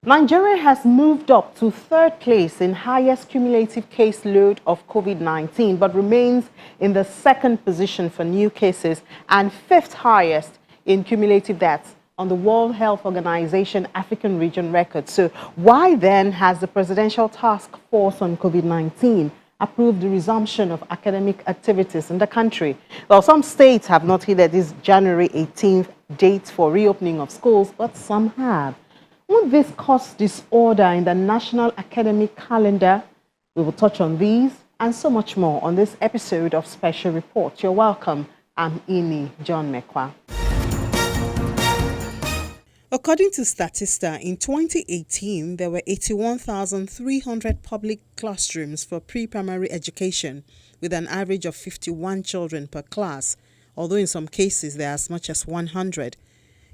Nigeria has moved up to third place in highest cumulative caseload of COVID-19, but remains in the second position for new cases and fifth highest in cumulative deaths on the World Health Organization African region record. So why then has the Presidential Task Force on COVID-19 approved the resumption of academic activities in the country? Well, some states have not hit this January 18th date for reopening of schools, but some have. Would this cause disorder in the national academic calendar? We will touch on these and so much more on this episode of Special Report. You're welcome. I'm Ini John Mekwa. According to Statista, in 2018, there were 81,300 public classrooms for pre-primary education, with an average of 51 children per class, although in some cases there are as much as 100.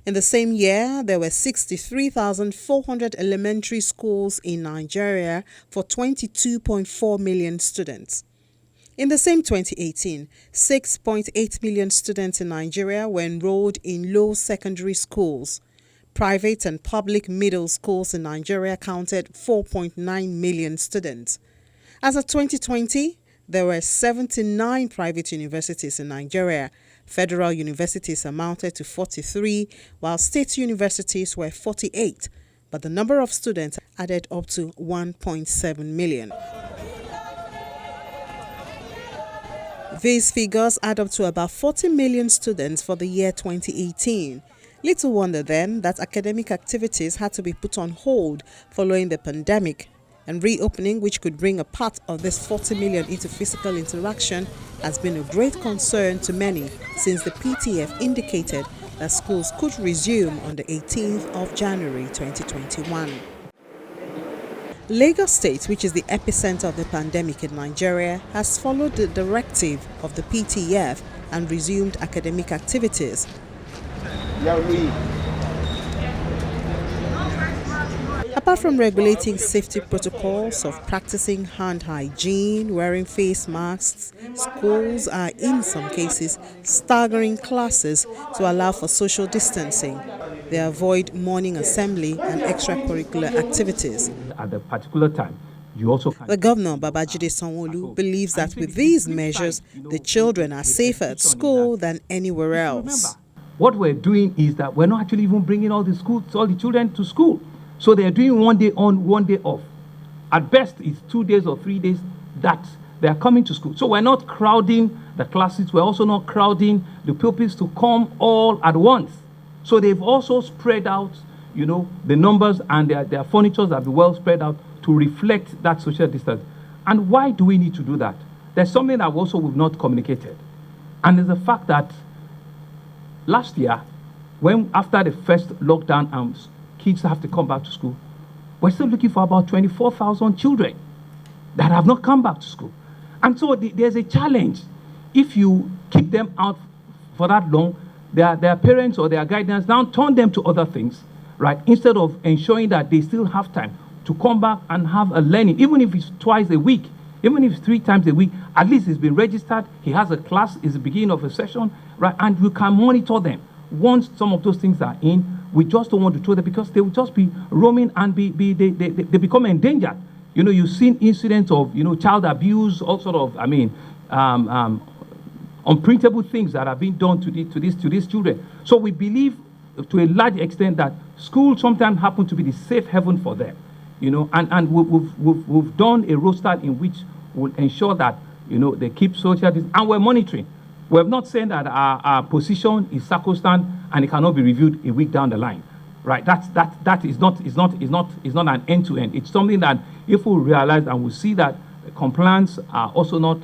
In the same year, there were 63,400 elementary schools in Nigeria for 22.4 million students. In the same 2018, 6.8 million students in Nigeria were enrolled in low secondary schools. Private and public middle schools in Nigeria counted 4.9 million students. As of 2020, there were 79 private universities in Nigeria. Federal universities amounted to 43, while state universities were 48, but the number of students added up to 1.7 million. These figures add up to about 40 million students for the year 2018. Little wonder then that academic activities had to be put on hold following the pandemic, and reopening, which could bring a part of this 40 million into physical interaction, has been a great concern to many since the PTF indicated that schools could resume on the 18th of January 2021. Lagos State, which is the epicenter of the pandemic in Nigeria, has followed the directive of the PTF and resumed academic activities. Apart from regulating safety protocols of practicing hand hygiene, wearing face masks, schools are in some cases staggering classes to allow for social distancing. They avoid morning assembly and extracurricular activities. At a particular time, you also can. The governor, Babajide Sanwo-Olu, believes that with these measures, the children are safer at school than anywhere else. What we're doing is that we're not actually even bringing all the children to school. So they're doing 1 day on, 1 day off. At best, it's 2 days or 3 days that they're coming to school. So we're not crowding the classes. We're also not crowding the pupils to come all at once. So they've also spread out, the numbers, and their furnitures have been well spread out to reflect that social distance. And why do we need to do that? There's something that we've not communicated. And there's the fact that last year, after the first lockdown and kids have to come back to school, we're still looking for about 24,000 children that have not come back to school. And so there's a challenge. If you keep them out for that long, their parents or their guardians now turn them to other things, right? Instead of ensuring that they still have time to come back and have a learning, even if it's twice a week, even if it's 3 times a week, at least it's been registered, he has a class, it's the beginning of a session, right? And you can monitor them. Once some of those things are in, we just don't want to throw them because they will just be roaming and they become endangered. You've seen incidents of, child abuse, all sort of, unprintable things that are being done to these children. So we believe to a large extent that schools sometimes happen to be the safe haven for them, and we've done a roster in which will ensure that, they keep social distance, and we're monitoring. We have not said that our position is sacrosanct and it cannot be reviewed a week down the line, right? That is not an end-to-end. It's something that if we realize and we see that compliance are also not,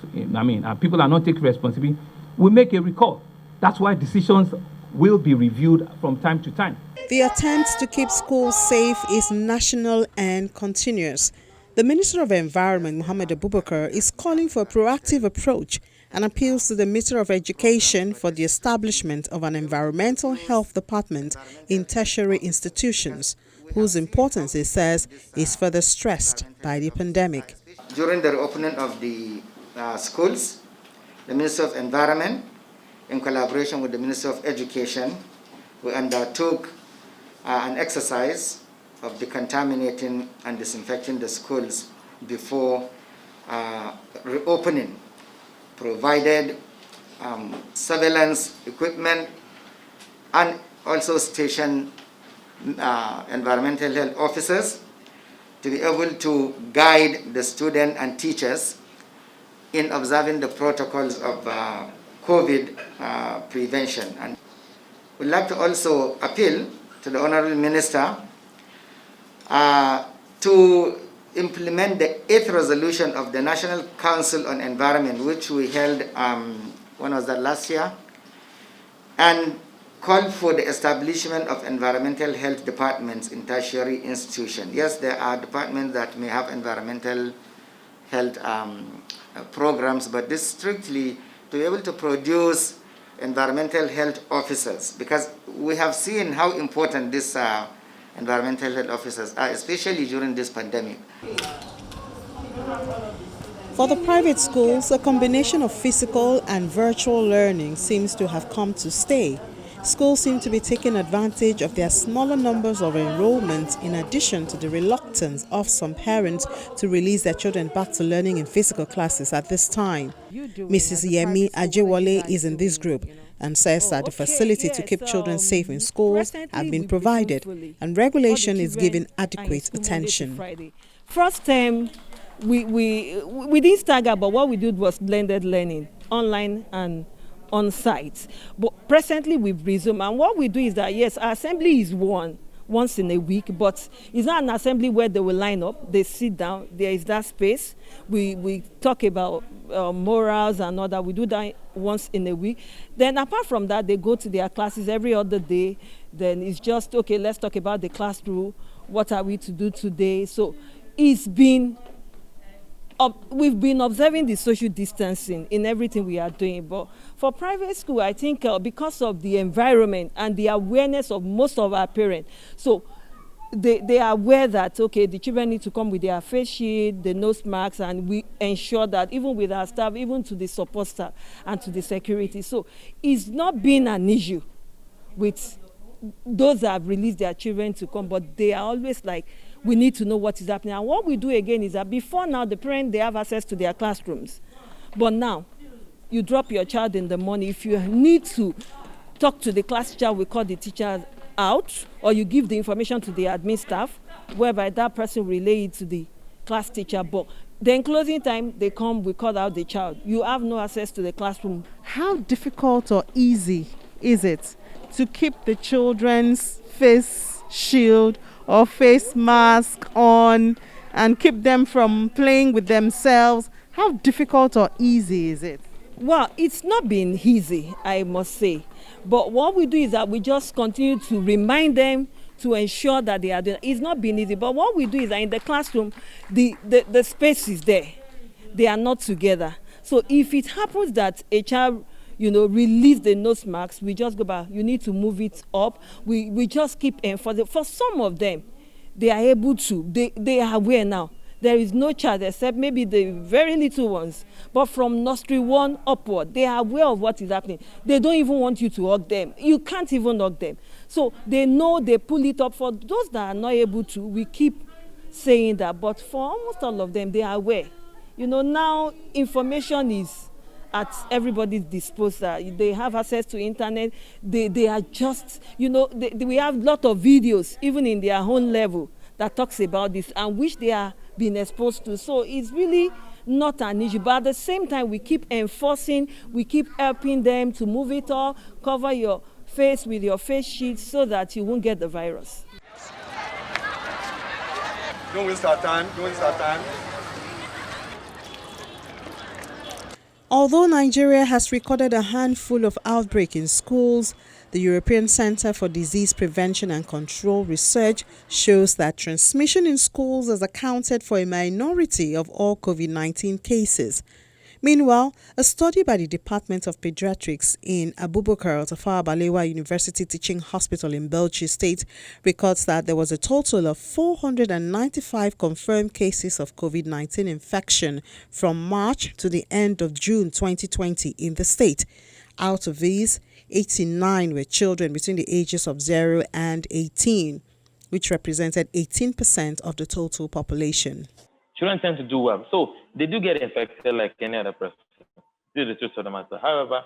people are not taking responsibility, we make a recall. That's why decisions will be reviewed from time to time. The attempt to keep schools safe is national and continuous. The Minister of Environment, Mohammed Abubakar, is calling for a proactive approach and appeals to the Minister of Education for the establishment of an environmental health department in tertiary institutions, whose importance, he says, is further stressed by the pandemic. During the reopening of the schools, the Minister of Environment, in collaboration with the Minister of Education, we undertook an exercise of decontaminating and disinfecting the schools before reopening, provided surveillance equipment, and also stationed environmental health officers to be able to guide the student and teachers in observing the protocols of COVID prevention. And we'd like to also appeal to the Honorable Minister to implement the 8th resolution of the National Council on Environment, which we held, when was that, last year, and called for the establishment of environmental health departments in tertiary institutions. Yes, there are departments that may have environmental health programs, but this strictly to be able to produce environmental health officers, because we have seen how important these environmental health officers are, especially during this pandemic. For the private schools, a combination of physical and virtual learning seems to have come to stay. Schools seem to be taking advantage of their smaller numbers of enrollments, in addition to the reluctance of some parents to release their children back to learning in physical classes at this time. Mrs. Yemi Ajewale is in this group and says that the facility to keep children safe in schools have been provided and regulation is given adequate attention. First term, we didn't stagger, but what we did was blended learning, online and on site. But presently we've resumed, and what we do is that, yes, our assembly is once in a week, but it's not an assembly where they will line up, they sit down, there is that space. We talk about morals and all that. We do that once in a week. Then apart from that, they go to their classes every other day. Then it's just, okay, let's talk about the classroom, what are we to do today. So we've been observing the social distancing in everything we are doing. But for private school, I think because of the environment and the awareness of most of our parents, so they are aware that, okay, the children need to come with their face shield, the nose masks, and we ensure that even with our staff, even to the support staff and to the security. So it's not been an issue with those that have released their children to come, but they are always like, we need to know what is happening. And what we do again is that before now, the parents, they have access to their classrooms. But now, you drop your child in the morning. If you need to talk to the class teacher, we call the teacher out, or you give the information to the admin staff, whereby that person relay it to the class teacher. But then closing time, they come, we call out the child. You have no access to the classroom. How difficult or easy is it to keep the children's face shield or face mask on and keep them from playing with themselves? How difficult or easy is it? Well, it's not been easy, I must say. But what we do is that we just continue to remind them to ensure that they are doing. It's not been easy, but what we do is that in the classroom, the space is there. They are not together. So if it happens that a child release the nose marks, we just go back, you need to move it up. We just keep enforcing. For some of them, they are able to, they are aware now. There is no child except maybe the very little ones. But from nursery 1 upward, they are aware of what is happening. They don't even want you to hug them. You can't even hug them. So they know, they pull it up. For those that are not able to, we keep saying that. But for almost all of them, they are aware. Now information is at everybody's disposal. They have access to internet. They are just, we have a lot of videos, even in their own level, that talks about this and which they are being exposed to. So it's really not an issue. But at the same time, we keep enforcing, we keep helping them to move it all, cover your face with your face sheet so that you won't get the virus. Don't waste our time. Although Nigeria has recorded a handful of outbreaks in schools, the European Center for Disease Prevention and Control research shows that transmission in schools has accounted for a minority of all COVID-19 cases. Meanwhile, a study by the Department of Pediatrics in Abubakar Tafawa Balewa University Teaching Hospital in Bauchi State records that there was a total of 495 confirmed cases of COVID-19 infection from March to the end of June 2020 in the state. Out of these, 89 were children between the ages of 0 and 18. which represented 18% of the total population. Children tend to do well. So they do get infected like any other person. This is the truth of the matter. However,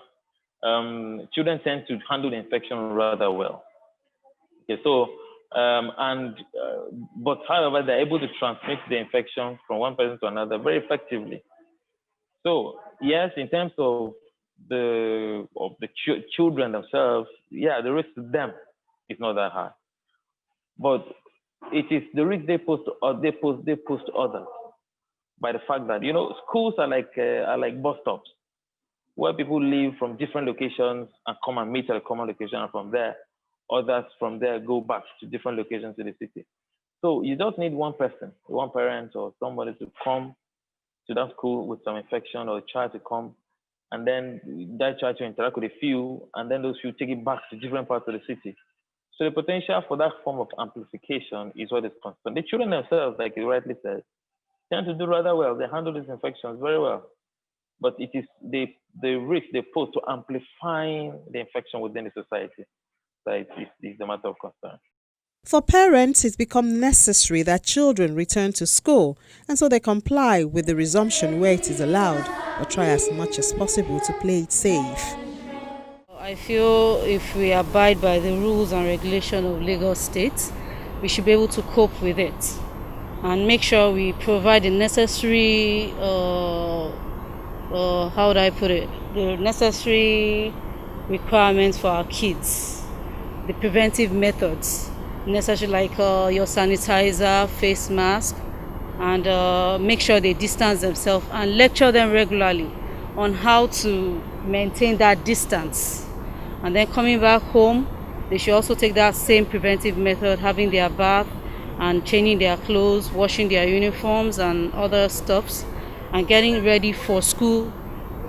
children tend to handle the infection rather well. Okay, so, but however, they're able to transmit the infection from one person to another very effectively. So, yes, in terms of the children themselves, yeah, the risk to them is not that high. But it is the risk they pose to others by the fact that, schools are like bus stops where people leave from different locations and come and meet at a common location, and from there, others from there go back to different locations in the city. So you just need one person, one parent or somebody to come to that school with some infection, or a child to come, and then that child to interact with a few, and then those few take it back to different parts of the city. So the potential for that form of amplification is what is constant. The children themselves, like you rightly said, tend to do rather well. They handle these infections very well. But it is the risk they pose to amplifying the infection within the society that is the matter of concern. For parents, it's become necessary that children return to school, and so they comply with the resumption where it is allowed, but try as much as possible to play it safe. I feel if we abide by the rules and regulations of Lagos State, we should be able to cope with it and make sure we provide the necessary, how would I put it, the necessary requirements for our kids, the preventive methods necessary, like your sanitizer, face mask, and make sure they distance themselves and lecture them regularly on how to maintain that distance. And then coming back home, they should also take that same preventive method, having their bath and changing their clothes, washing their uniforms and other stuffs, and getting ready for school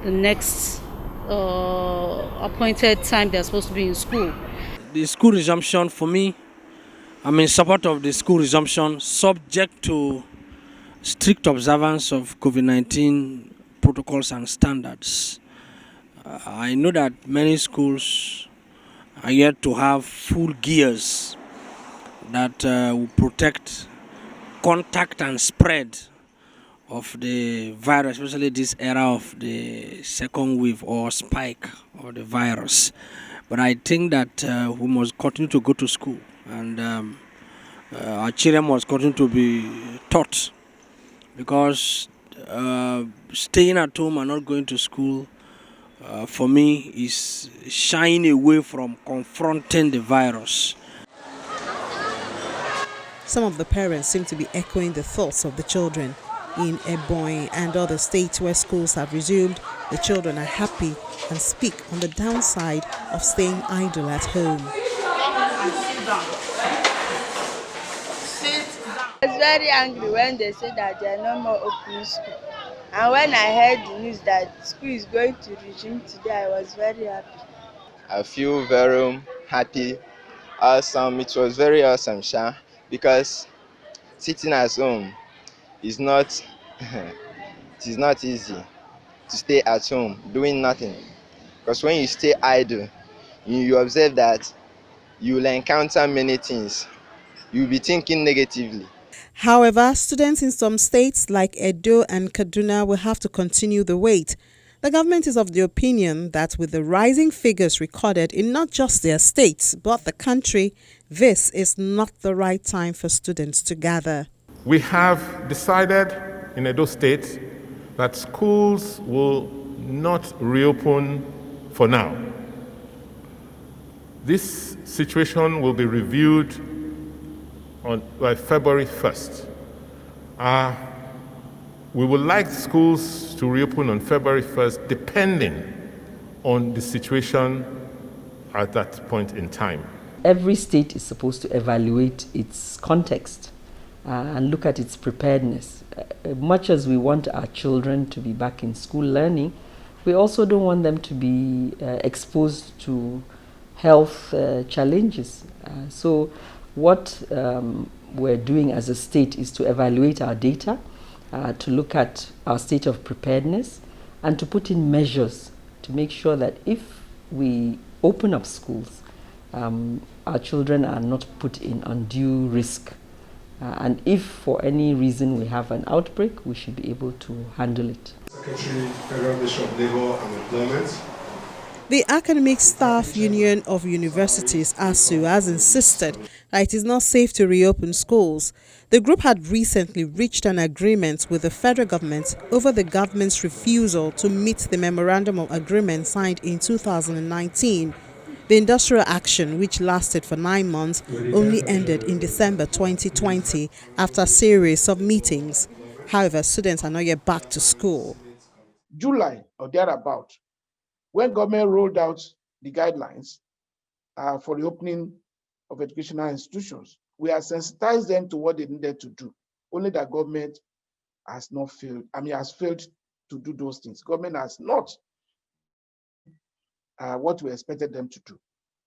the next appointed time they're supposed to be in school. The school resumption, for me, I'm in support of the school resumption, subject to strict observance of COVID-19 protocols and standards. I know that many schools are yet to have full gears that will protect contact and spread of the virus, especially this era of the second wave or spike of the virus. But I think that we must continue to go to school, and our children must continue to be taught, because staying at home and not going to school, for me, is shying away from confronting the virus. Some of the parents seem to be echoing the thoughts of the children. In Ebonyi and other states where schools have resumed, the children are happy and speak on the downside of staying idle at home. I was very angry when they said that they are no more opening school. And when I heard the news that school is going to resume today, I was very happy. I feel very happy. Awesome. It was very awesome, Sha, because sitting at home is not it is not easy to stay at home doing nothing. Because when you stay idle, you observe that you will encounter many things. You'll be thinking negatively. However, students in some states like Edo and Kaduna will have to continue the wait. The government is of the opinion that with the rising figures recorded in not just their states but the country, this is not the right time for students to gather. We have decided in Edo State that schools will not reopen for now. This situation will be reviewed by February 1st. We would like schools to reopen on February 1st, depending on the situation at that point in time. Every state is supposed to evaluate its context and look at its preparedness. Much as we want our children to be back in school learning, we also don't want them to be exposed to health challenges. So what we're doing as a state is to evaluate our data, to look at our state of preparedness, and to put in measures to make sure that if we open up schools, our children are not put in undue risk. And if for any reason we have an outbreak, we should be able to handle it. Secretary, Federal Ministry of Labour and Employment. The Academic Staff Union of Universities, ASU, has insisted that it is not safe to reopen schools. The group had recently reached an agreement with the federal government over the government's refusal to meet the Memorandum of Agreement signed in 2019. The industrial action, which lasted for 9 months, only ended in December 2020 after a series of meetings. However, students are not yet back to school. July or thereabout, when government rolled out the guidelines for the opening of educational institutions, we have sensitized them to what they needed to do. Only that government has not failed. Has failed to do those things. Government has not what we expected them to do.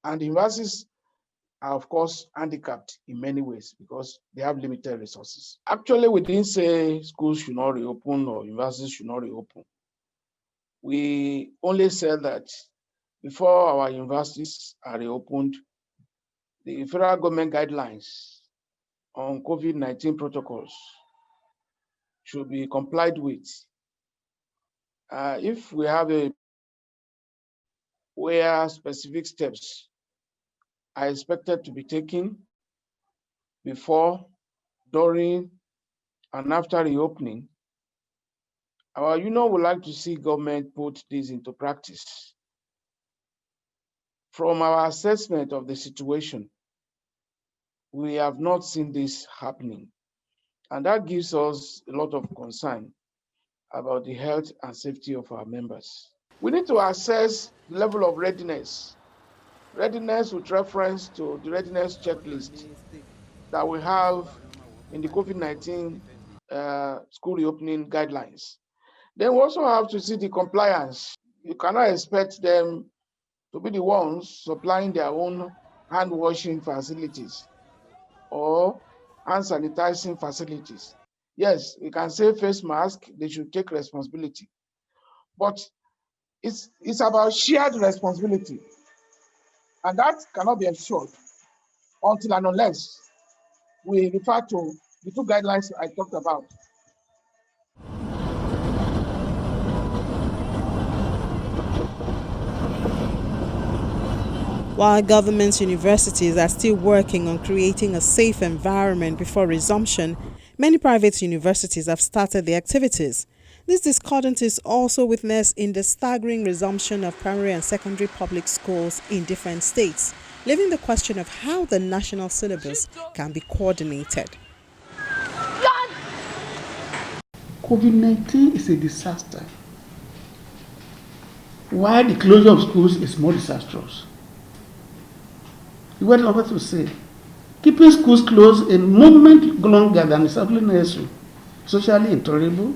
And the universities are, of course, handicapped in many ways because they have limited resources. Actually, we didn't say schools should not reopen or universities should not reopen. We only said that before our universities are reopened, the federal government guidelines on COVID-19 protocols should be complied with. If we have where specific steps are expected to be taken before, during, and after reopening, our union would like to see government put this into practice. From our assessment of the situation, we have not seen this happening. And that gives us a lot of concern about the health and safety of our members. We need to assess the level of readiness. Readiness with reference to the readiness checklist that we have in the COVID-19 school reopening guidelines. Then we also have to see the compliance. You cannot expect them to be the ones supplying their own hand washing facilities or hand sanitizing facilities. Yes, we can say face mask, they should take responsibility. But it's about shared responsibility. And that cannot be ensured until and unless we refer to the two guidelines I talked about. While government universities are still working on creating a safe environment before resumption, many private universities have started their activities. This discordance is also witnessed in the staggering resumption of primary and secondary public schools in different states, leaving the question of how the national syllabus can be coordinated. COVID-19 is a disaster, while the closure of schools is more disastrous. You were about to say, keeping schools closed a moment longer than is absolutely necessary, socially intolerable,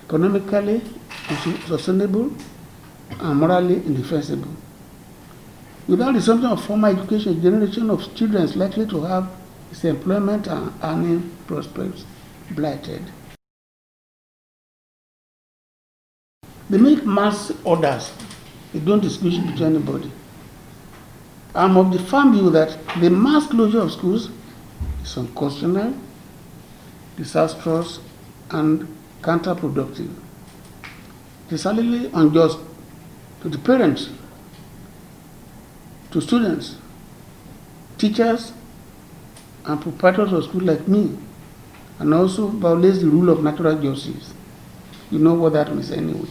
economically unsustainable, and morally indefensible. Without the resumption of formal education, a generation of children is likely to have its employment and earning prospects blighted. They make mass orders. They don't discriminate between anybody. I'm of the firm view that the mass closure of schools is unconstitutional, disastrous, and counterproductive. It is highly unjust to the parents, to students, teachers, and proprietors of schools like me, and also violates the rule of natural justice. You know what that means anyway.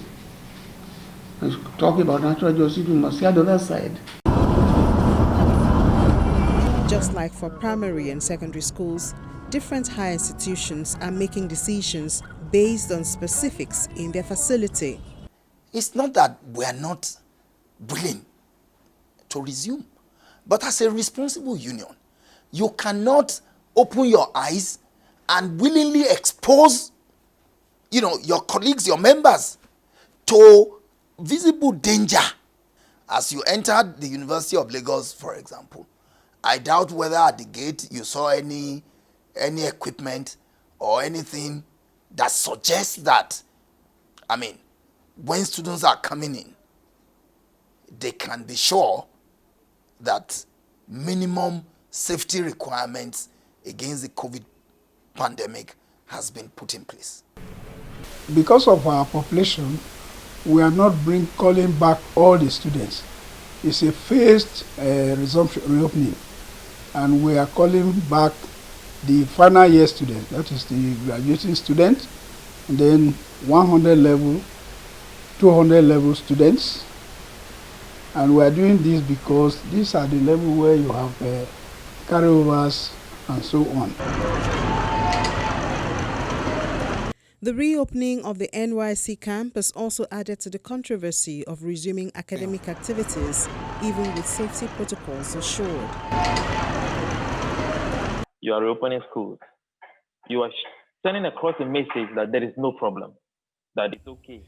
When you talk about natural justice, you must see the other side. Just like for primary and secondary schools, different higher institutions are making decisions based on specifics in their facility. It's not that we are not willing to resume, but as a responsible union, you cannot open your eyes and willingly expose, your colleagues, your members, to visible danger. As you entered the University of Lagos, for example, I doubt whether at the gate you saw any equipment or anything that suggests that, when students are coming in, they can be sure that minimum safety requirements against the COVID pandemic has been put in place. Because of our population, we are not calling back all the students. It's a phased reopening, and we are calling back the final year students, that is the graduating students, and then 100 level, 200 level students. And we are doing this because these are the level where you have carryovers and so on. The reopening of the NYC campus also added to the controversy of resuming academic activities, even with safety protocols assured. You are reopening schools. You are sending across a message that there is no problem, that it's okay.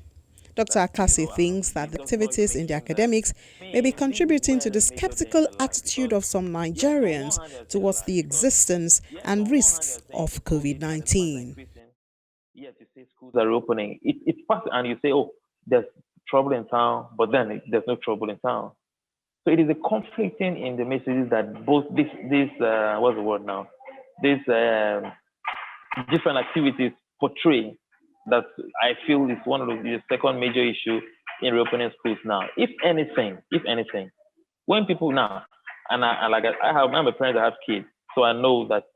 Dr. Akasi thinks that the activities in the academics may be contributing to the skeptical attitude of some Nigerians towards the existence and risks of COVID-19. Yes, you say schools are reopening. It's fast, and you say, oh, there's trouble in town, but then there's no trouble in town. So it is a conflicting in the messages that both this what's the word now? These different activities portray. That I feel is one of the second major issue in reopening schools now. If anything, when people now, I'm a parent that have kids, so I know that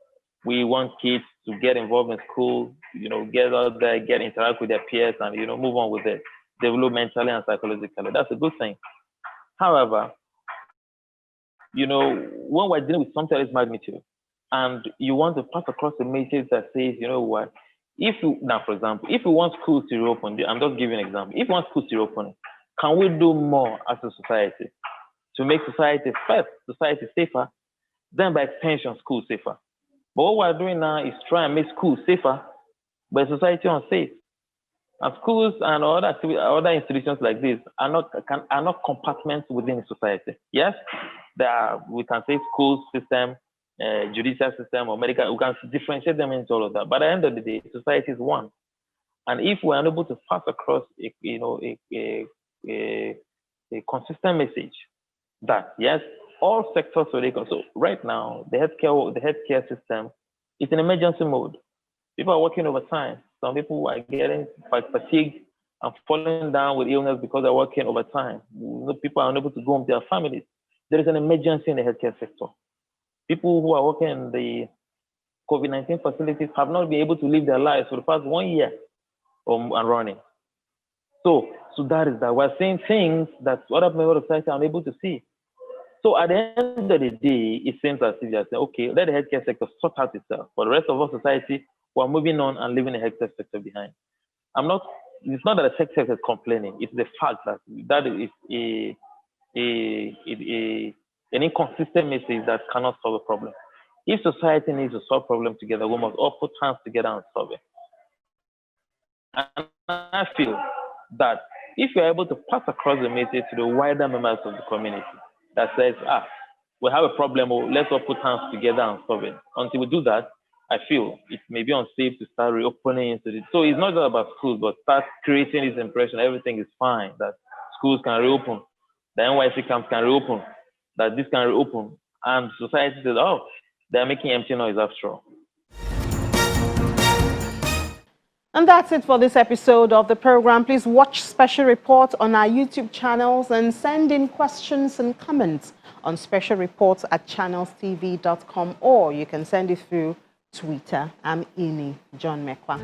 we want kids to get involved in school, get out there, interact with their peers, and move on with it, developmentally and psychologically. That's a good thing. However, when we're dealing with something of this magnitude, and you want to pass across a message that says, for example, if we want schools to reopen, I'm just giving an example. If we want schools to reopen, can we do more as a society to make society safer, then by extension, schools safer? But what we're doing now is try and make schools safer, but society unsafe. And schools and other institutions like this are not compartments within society. Yes, we can say school system, judicial system, or medical. We can differentiate them into all of that. But at the end of the day, society is one. And if we're unable to pass across a consistent message that yes, all sectors are equal. So right now, the healthcare system is in emergency mode. People are working overtime. Some people are getting fatigued and falling down with illness because they're working overtime. People are unable to go home to their families. There is an emergency in the healthcare sector. People who are working in the COVID-19 facilities have not been able to live their lives for the past 1 year and running. So that is that. We're seeing things that other members of society are unable to see. So at the end of the day, it seems as if you're saying, okay, let the healthcare sector sort out itself. For the rest of our society, we're moving on and leaving the healthcare sector behind. It's not that the healthcare sector is complaining. It's the fact that is an inconsistent message that cannot solve a problem. If society needs to solve problems together, we must all put hands together and solve it. And I feel that if you're able to pass across the message to the wider members of the community that says, we have a problem, let's all put hands together and solve it. Until we do that, I feel it may be unsafe to start reopening into it. So it's not just about schools, but start creating this impression everything is fine, that schools can reopen, the NYC camps can reopen, that this can reopen. And society says, they're making empty noise after all. And that's it for this episode of the program. Please watch special reports on our YouTube channels and send in questions and comments on specialreports@channelstv.com, or you can send it through Twitter. I'm Ini John Mekwa.